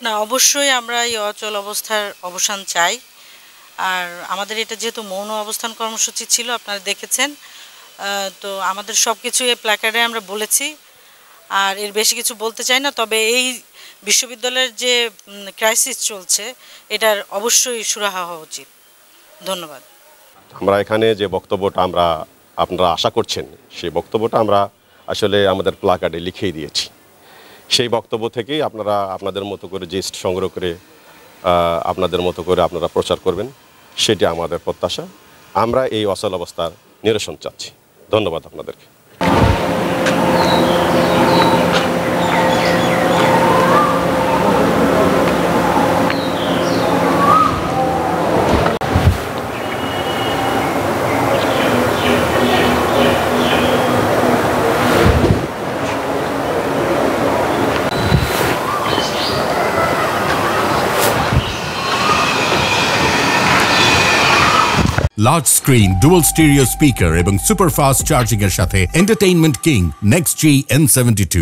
না, অবশ্যই আমরা এই অচল অবস্থার অবসান চাই। আর আমাদের এটা যেহেতু মৌন অবস্থান কর্মসূচি ছিল, আপনারা দেখেছেন, তো আমাদের সব কিছু এই প্ল্যাকার্ডে আমরা বলেছি। আর এর বেশি কিছু বলতে চাই না, তবে এই বিশ্ববিদ্যালয়ের যে ক্রাইসিস চলছে এটার অবশ্যই সুরাহা হওয়া উচিত। ধন্যবাদ। আমরা এখানে যে বক্তব্যটা আপনারা আশা করছেন, সেই বক্তব্যটা আমরা আসলে আমাদের প্ল্যাকার্ডে লিখেই দিয়েছি। সেই বক্তব্য থেকেই আপনারা আপনাদের মতো করে জিস্ট সংগ্রহ করে আপনাদের মতো করে আপনারা প্রচার করবেন, সেটি আমাদের প্রত্যাশা। আমরা এই অচল অবস্থার নিরসন চাচ্ছি। ধন্যবাদ আপনাদেরকে। Large screen dual stereo speaker এবং সুপার ফাস্ট চার্জিং এর সাথে এন্টারটেইনমেন্ট কিং নেক্সট জি N72